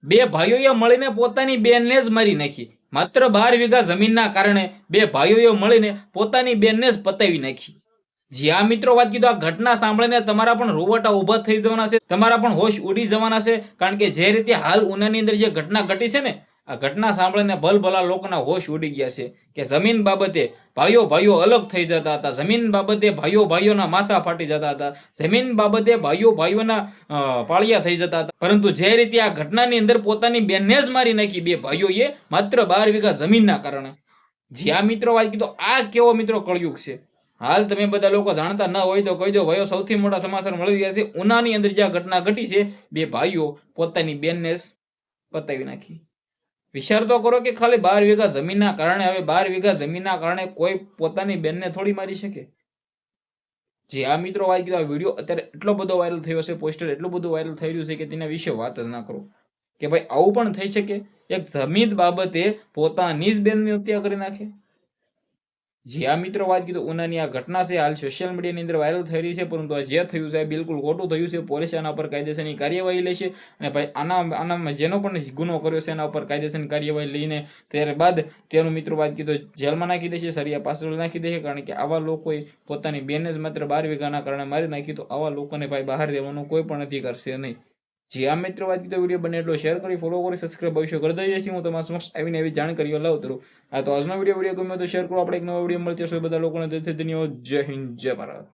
બે ભાઈઓએ મળીને પોતાની બેનને જ મારી નાખી. માત્ર 12 વીઘા જમીનના કારણે બે ભાઈઓએ મળીને પોતાની બેનને જ પતાવી નાખી. જી આ મિત્રો વાત કીધું, આ ઘટના સાંભળીને તમારા પણ રોવાટા ઉભા થઈ જવાના છે, તમારા પણ હોશ ઉડી જવાના છે. કારણ કે જે રીતે હાલ ઉનાની અંદર જે ઘટના ઘટી છે ને, આ ઘટના સાંભળીને ભલભલા લોકોના હોશ ઉડી ગયા છે કે જમીન બાબતે ભાઈઓ ભાઈઓ અલગ થઈ જતા હતા, જમીન બાબતે ભાઈઓ ભાઈઓના માથા ફાટી જતા હતા, જમીન બાબતે ભાઈઓ ભાઈઓના પાળિયા થઈ જતા હતા. પરંતુ જે રીતે આ ઘટનાની અંદર પોતાની બેનને જ મારી નાખી બે ભાઈઓએ માત્ર 12 વીઘા જમીનના કારણે. જી આ મિત્રો વાત કીધું, આ કેવો મિત્રો કળયુગ છે. હાલ તમે બધા લોકો જાણતા ન હોય તો કહી દો ભાઈઓ, સૌથી મોટા સમાચાર મળી ગયા છે. ઉનાની અંદર જે ઘટના ઘટી છે, બે ભાઈઓ પોતાની બેનને જ પતાવી નાખી. વિચાર તો કરો કે ખાલી 12 વીઘા જમીનના કારણે, હવે 12 વીઘા જમીનના કારણે કોઈ પોતાની બેનને થોડી મારી શકે. જે આ મિત્રો વાત કીધું, આ વિડીયો અત્યારે એટલો બધો વાયરલ થયો છે, પોસ્ટર એટલું બધું વાયરલ થઈ રહ્યું છે કે તેના વિશે વાત જ ના કરો. કે ભાઈ આવું પણ થઈ શકે, એક જમીન બાબતે પોતાની જ બેનની હત્યા કરી નાખે. જી આ મિત્રો વાત કીધું, ઉનાની આ ઘટના છે, હાલ સોશિયલ મીડિયાની અંદર વાયરલ થઈ રહી છે. પરંતુ આ જે થયું છે બિલકુલ ખોટું થયું છે. પોલીસ આના પર કાયદેસરની કાર્યવાહી લેશે અને ભાઈ આનામાં જેનો પણ ગુનો કર્યો છે એના ઉપર કાયદેસરની કાર્યવાહી લઈને ત્યારબાદ તેનું મિત્રો વાત કીધું જેલમાં નાખી દેશે, સરિયા પાછળ નાખી દેશે. કારણ કે આવા લોકોએ પોતાની બેને જ માત્ર 12 વીઘાના કારણે મારી નાખી, તો આવા લોકોને ભાઈ બહાર દેવાનો કોઈ પણ અધિકાર છે નહીં. જી આ મિત્રો વાત કીધો, વિડીયો બને એટલો શેર કરી, ફોલો કરી, સબસ્ક્રાઇબ ભવિષ્ય કરી દઈએ છીએ. હું તમારા સમક્ષ આવીને એવી જાણકારીઓ લાવતો રહું. આ તો આજનો વિડીયો ગમ્યો તો શેર કરો. આપણે એક નવો વિડીયો મળતી હશે. બધા લોકોને ધન્યવાદ. જય હિન્દ, જય ભારત.